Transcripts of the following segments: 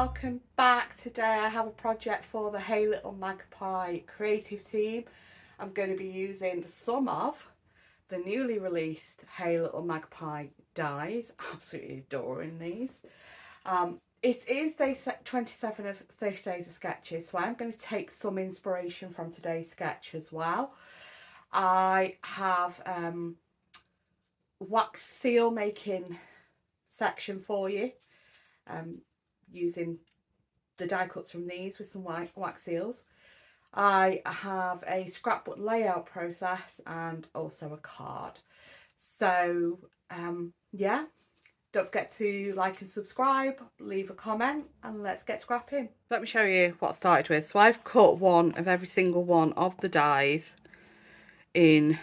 welcome back. Today I have a project for the Hey Little Magpie creative team. I'm going to be using some of the newly released Hey Little Magpie dies. Absolutely adoring these. It is day 27 of 30 days of sketches, so I'm going to take some inspiration from today's sketch as well. I have wax seal making section for you, using the die cuts from these with some wax seals. I have a scrapbook layout process and also a card. So yeah, don't forget to like and subscribe, leave a comment, and let's get scrapping. Let me show you what I started with. So I've cut one of every single one of the dies in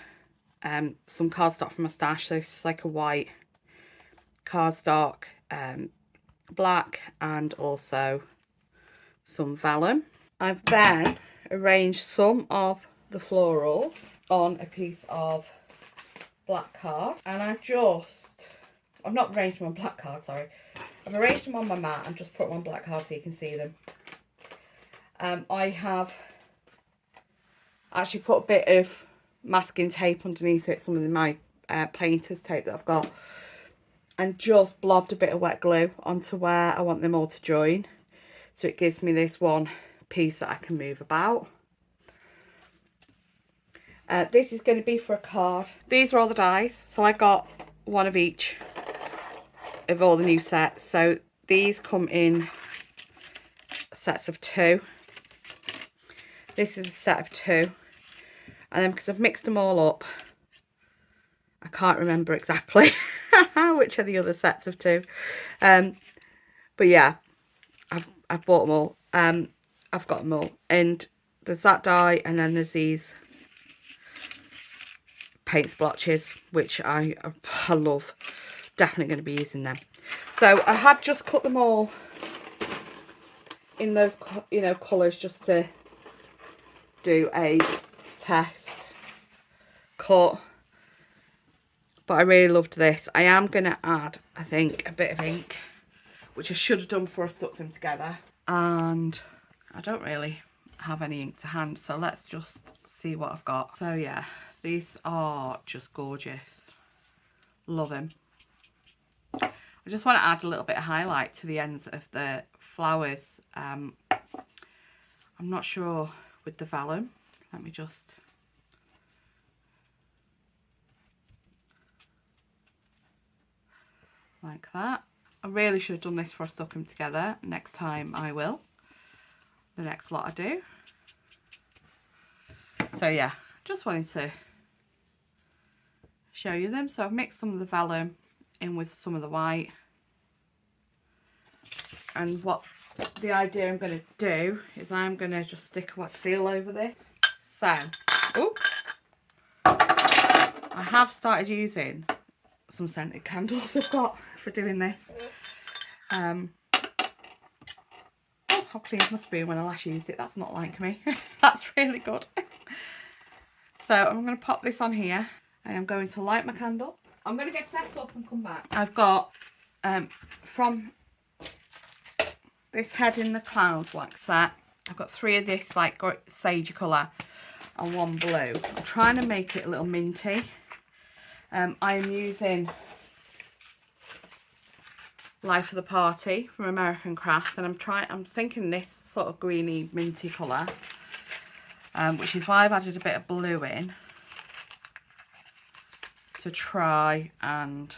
some cardstock from my stash. So this is like a white cardstock, black, and also some vellum. I've then arranged some of the florals on a piece of black card, and I've not arranged them on black card, sorry. I've arranged them on my mat and just put them on black card so you can see them. I have actually put a bit of masking tape underneath it, some of my painter's tape that I've got, and just blobbed a bit of wet glue onto where I want them all to join. So it gives me this one piece that I can move about. This is going to be for a card. These are all the dies. So I got one of each of all the new sets. So these come in sets of 2. This is a set of 2. And then because I've mixed them all up, I can't remember exactly which are the other sets of 2. But yeah, I've bought them all. I've got them all. And there's that die, and then there's these paint splotches, which I love. Definitely going to be using them. So I had just cut them all in those, colours, just to do a test cut. But I really loved this. I am going to add, I think, a bit of ink, which I should have done before I stuck them together. And I don't really have any ink to hand, so let's just see what I've got. So yeah, these are just gorgeous. Love them. I just want to add a little bit of highlight to the ends of the flowers. I'm not sure with the vellum. Let me just... like that. I really should have done this before I stuck them together. Next time I will. The next lot I do. So yeah, just wanted to show you them. So I've mixed some of the vellum in with some of the white. And what the idea I'm going to do is I'm going to just stick a wax seal over this. So, ooh, I have started using some scented candles I've got for doing this. Oh, how clean it must be when I last used it. That's not like me. That's really good. So I'm going to pop this on here. I am going to light my candle. I'm going to get set up and come back. I've got from this Head in the Clouds wax set, I've got 3 of this like sagey colour and 1 blue. I'm trying to make it a little minty. I'm using Life of the Party from American Crafts, and I'm thinking this sort of greeny minty colour, which is why I've added a bit of blue in to try and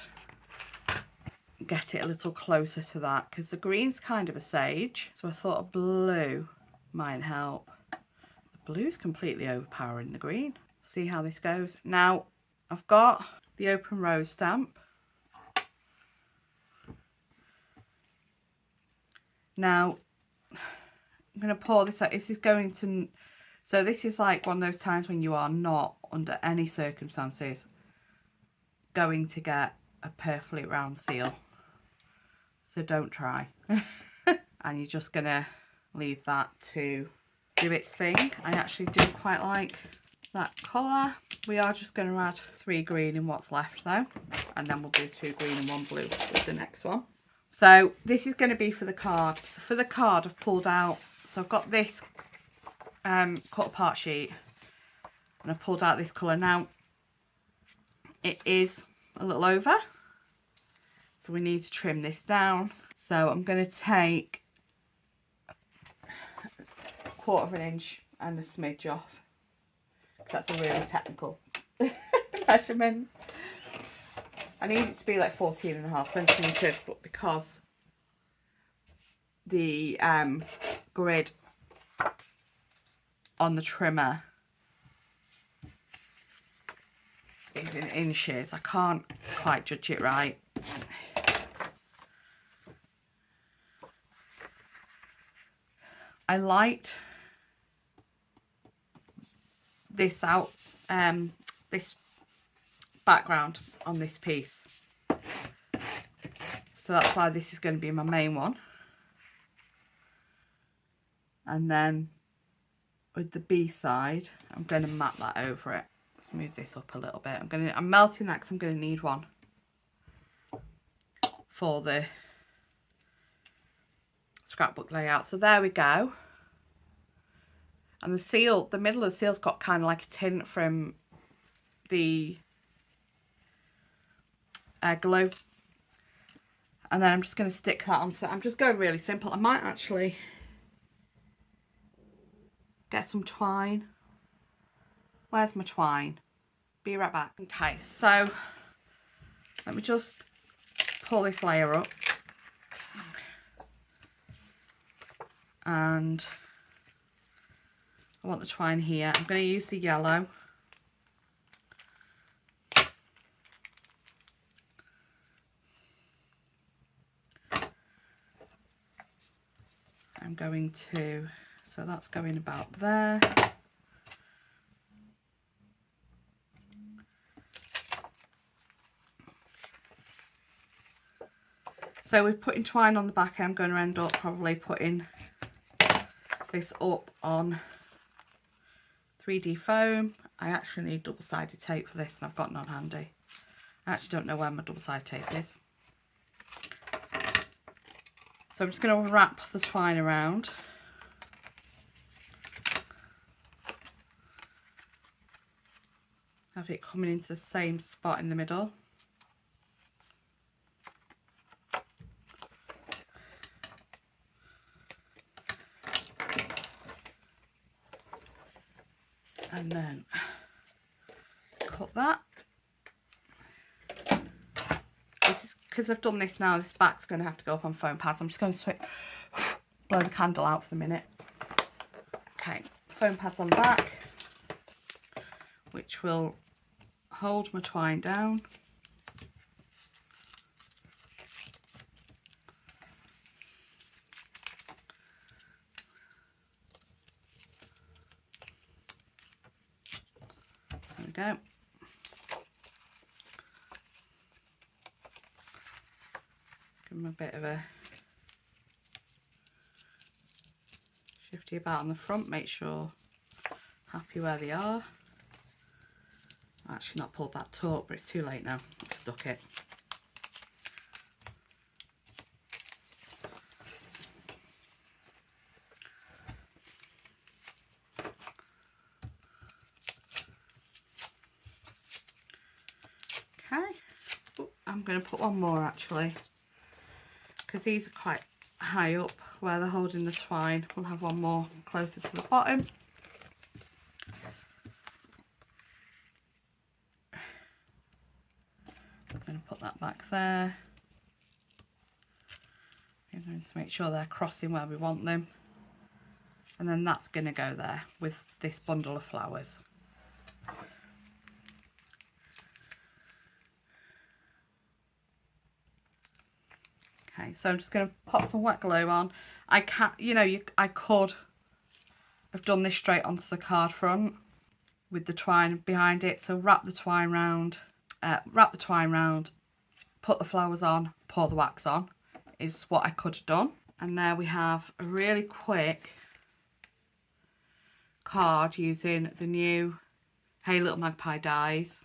get it a little closer to that, because the green's kind of a sage, so I thought a blue might help. The blue's completely overpowering the green. See how this goes. Now I've got the Open Rose stamp. Now I'm going to pour this out. This is going to, so this is like one of those times when you are not under any circumstances going to get a perfectly round seal. So don't try. And you're just going to leave that to do its thing. I actually do quite like that colour. We are just going to add 3 green in what's left though, and then we'll do 2 green and 1 blue with the next one. So this is going to be for the card. So for the card I've pulled out, so I've got this cut apart sheet and I've pulled out this colour. Now it is a little over, so we need to trim this down. So I'm going to take 1/4 inch and a smidge off. That's a really technical measurement. I need it to be like 14.5 centimetres, but because the grid on the trimmer is in inches, I can't quite judge it right. I light this out, this background on this piece, so that's why this is going to be my main one. And then with the B side, I'm going to map that over it. Let's move this up a little bit. I'm melting that because I'm going to need one for the scrapbook layout. So there we go. And the seal, the middle of the seal's got kind of like a tint from the glue. And then I'm just going to stick that on. So I'm just going really simple. I might actually get some twine. Where's my twine? Be right back. Okay, so let me just pull this layer up. And I want the twine here. I'm going to use the yellow. I'm going to, so that's going about there. So we're putting twine on the back. I'm going to end up probably putting this up on 3D foam. I actually need double-sided tape for this and I've got none handy. I actually don't know where my double-sided tape is. So I'm just going to wrap the twine around. Have it coming into the same spot in the middle. And then cut that. This is because I've done this now, this back's going to have to go up on foam pads. I'm just going to blow the candle out for the minute. Okay, foam pads on the back, which will hold my twine down. There we go. Give them a bit of a shifty about on the front, make sure happy where they are. I've actually not pulled that taut, but it's too late now. I've stuck it. Okay. Ooh, I'm going to put one more actually, because these are quite high up where they're holding the twine. We'll have one more closer to the bottom. I'm going to put that back there. I'm going to make sure they're crossing where we want them. And then that's going to go there with this bundle of flowers. Okay, so I'm just going to pop some wet glue on. I can't, I could have done this straight onto the card front with the twine behind it. So wrap the twine round, put the flowers on, pour the wax on, is what I could have done. And there we have a really quick card using the new Hey Little Magpie dies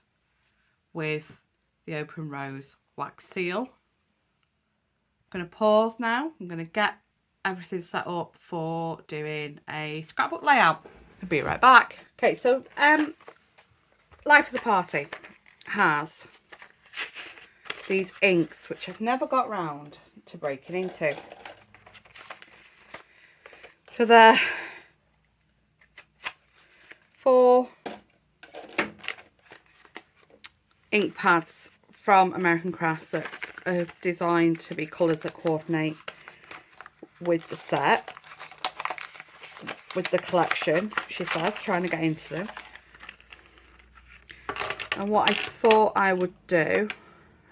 with the Open Rose wax seal. going to pause now. I'm going to get everything set up for doing a scrapbook layout. I'll be right back. Okay, so Life of the Party has these inks, which I've never got round to breaking into. So they're 4 ink pads from American Crafts that are designed to be colours that coordinate with the set, with the collection, she says, trying to get into them. And what I thought I would do,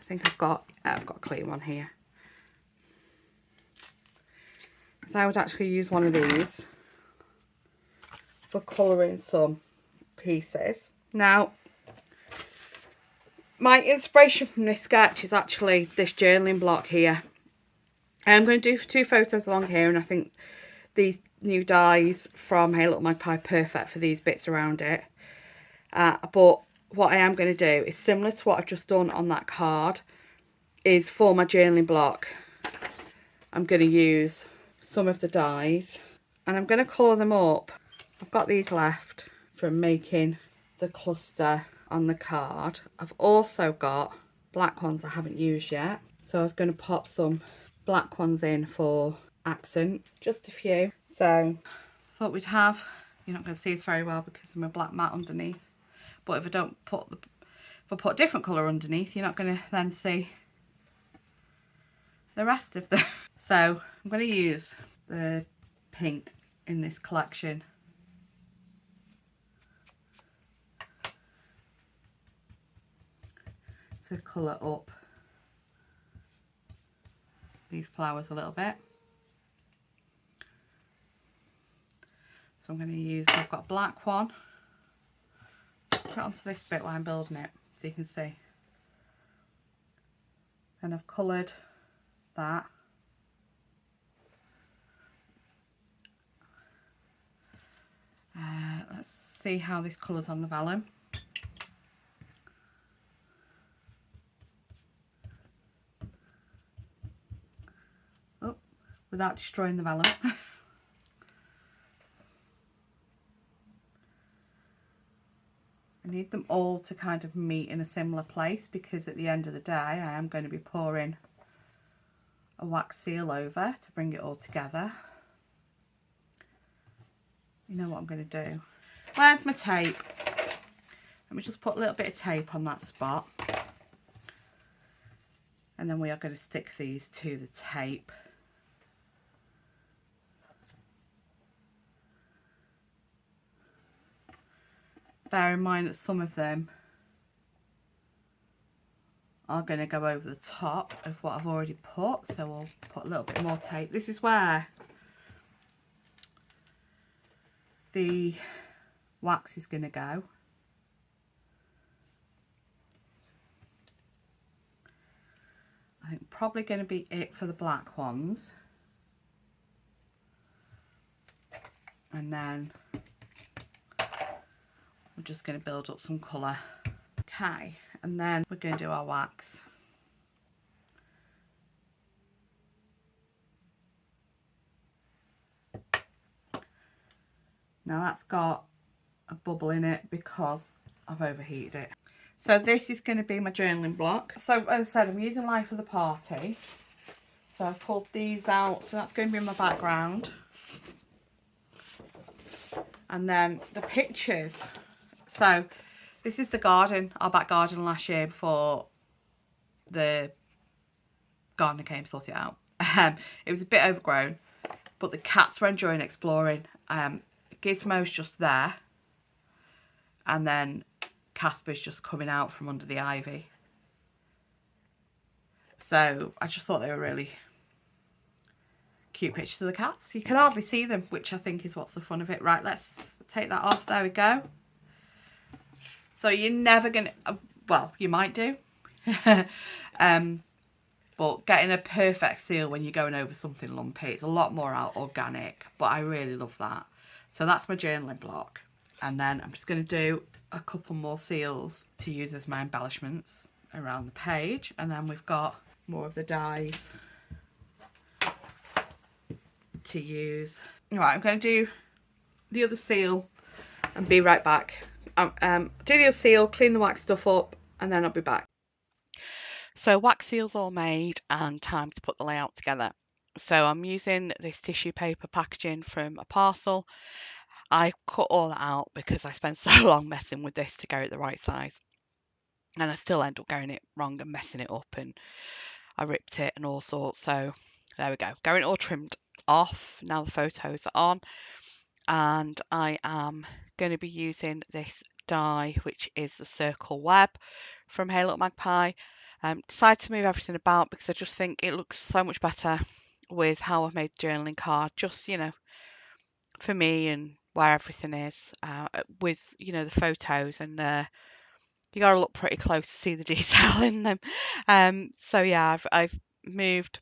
I think I've got a clean one here. So I would actually use one of these for colouring some pieces. Now, my inspiration from this sketch is actually this journaling block here. I'm going to do 2 photos along here, and I think these new dies from Hey Little Magpie are perfect for these bits around it. But what I am going to do is similar to what I've just done on that card, is for my journaling block, I'm going to use some of the dies and I'm going to colour them up. I've got these left from making the cluster on the card. I've also got black ones I haven't used yet, so I was going to pop some black ones in for accent, just a few. So thought we'd have, you're not going to see this very well because I'm a black mat underneath, but if I don't put if I put a different colour underneath, you're not going to then see the rest of them. So I'm going to use the pink in this collection to colour up these flowers a little bit. So I'm going to use, I've got a black one, put it onto this bit while I'm building it so you can see. Then I've coloured that. Let's see how this colours on the vellum. Oh, without destroying the vellum. I need them all to kind of meet in a similar place, because at the end of the day I am going to be pouring a wax seal over to bring it all together. You know what I'm going to do. Where's my tape? Let me just put a little bit of tape on that spot. And then we are going to stick these to the tape. Bear in mind that some of them are going to go over the top of what I've already put, so we'll put a little bit more tape. This is where the wax is going to go. I think probably going to be it for the black ones. And then we're just going to build up some colour. Okay, and then we're going to do our wax. Now that's got a bubble in it because I've overheated it. So this is going to be my journaling block. So as I said, I'm using Life of the Party. So I've pulled these out. So that's going to be my background. And then the pictures. So this is the garden, our back garden last year before the gardener came to sort it out. It was a bit overgrown, but the cats were enjoying exploring. Gizmo's just there. And then Casper's just coming out from under the ivy. So I just thought they were really cute pictures of the cats. You can hardly see them, which I think is what's the fun of it. Right, let's take that off. There we go. So you're never going to, well, you might do. But getting a perfect seal when you're going over something lumpy, it's a lot more organic, but I really love that. So that's my journaling block. And then I'm just going to do a couple more seals to use as my embellishments around the page. And then we've got more of the dies to use. Right, I'm going to do the other seal and be right back. Do the other seal, clean the wax stuff up, and then I'll be back. So wax seal's all made and time to put the layout together. So I'm using this tissue paper packaging from a parcel. I cut all that out because I spent so long messing with this to get it the right size. And I still end up getting it wrong and messing it up, and I ripped it and all sorts. So there we go. Getting it all trimmed off. Now the photos are on. And I am going to be using this die, which is the circle web from Hey Little Magpie. Decided to move everything about because I just think it looks so much better with how I've made the journaling card, just, for me and where everything is, with, the photos, and you got to look pretty close to see the detail in them. So yeah, I've moved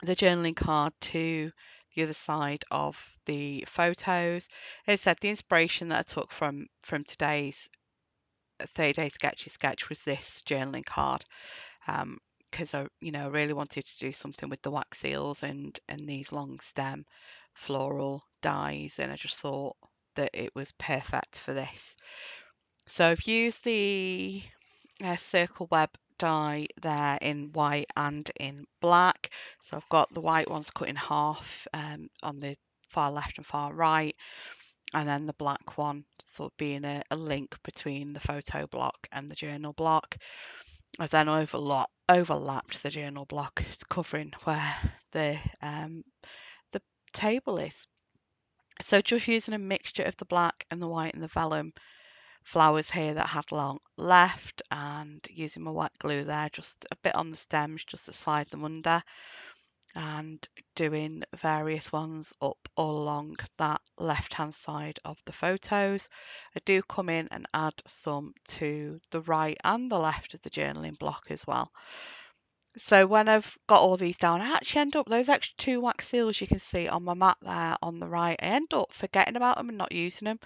the journaling card to the other side of the photos. As I said, the inspiration that I took from today's 30-day sketch was this journaling card, because I really wanted to do something with the wax seals and these long stem floral dies, and I just thought that it was perfect for this. So I've used the circle web die there in white and in black. So I've got the white ones cut in half on the far left and far right, and then the black one sort of being a link between the photo block and the journal block. I've then overlapped the journal block, covering where the table is. So just using a mixture of the black and the white and the vellum flowers here that had long left, and using my wet glue there, just a bit on the stems just to slide them under, and doing various ones up all along that left hand side of the photos. I do come in and add some to the right and the left of the journaling block as well. So when I've got all these down, I actually end up, those extra 2 wax seals you can see on my mat there on the right, I end up forgetting about them and not using them.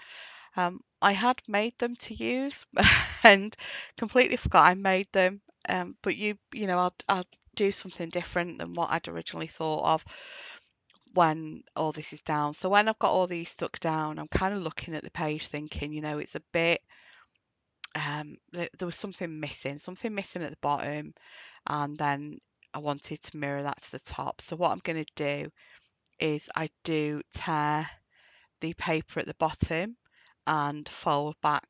I had made them to use and completely forgot I made them. But I'll do something different than what I'd originally thought of when all this is down. So when I've got all these stuck down, I'm kind of looking at the page thinking, it's a bit, there was something missing at the bottom, and then I wanted to mirror that to the top. So what I'm going to do is I do tear the paper at the bottom and fold back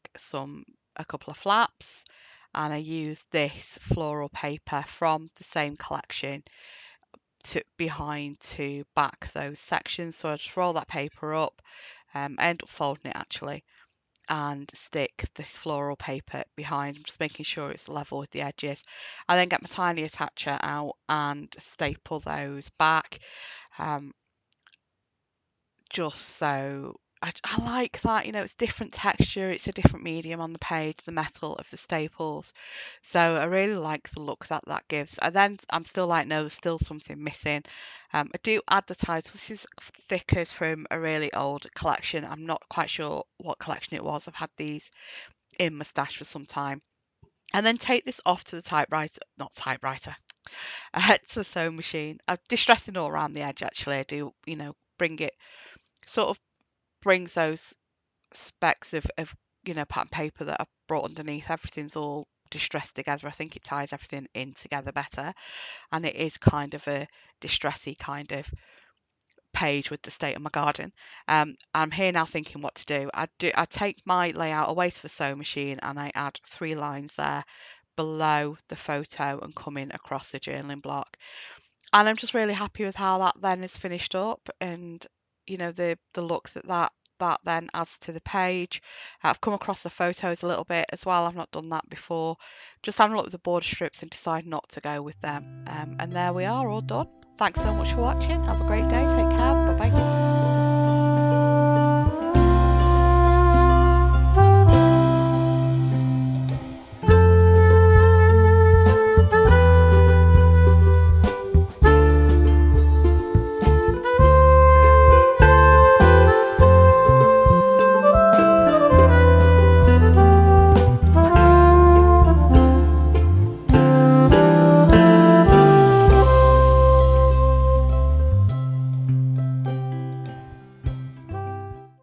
a couple of flaps, and I use this floral paper from the same collection to back those sections. So I just roll that paper up, I end up folding it actually, and stick this floral paper behind. I'm just making sure it's level with the edges. I then get my tiny attacher out and staple those back, just so I like that, it's different texture, it's a different medium on the page, the metal of the staples. So I really like the look that gives. I'm still like, no, there's still something missing. I do add the title. This is stickers from a really old collection. I'm not quite sure what collection it was. I've had these in my stash for some time. And then take this off to the to the sewing machine. I'm distressing all around the edge actually. I do, bring it, sort of brings those specks of pattern paper that I've brought underneath. Everything's all distressed together. I think it ties everything in together better, and it is kind of a distressy kind of page with the state of my garden. I'm here now thinking what to do. I take my layout away to the sewing machine and I add 3 lines there below the photo and come in across the journaling block. And I'm just really happy with how that then is finished up, and the look that then adds to the page. I've come across the photos a little bit as well. I've not done that before. Just having a look at the border strips and decide not to go with them. And there we are, all done. Thanks so much for watching. Have a great day. Take care. Bye bye.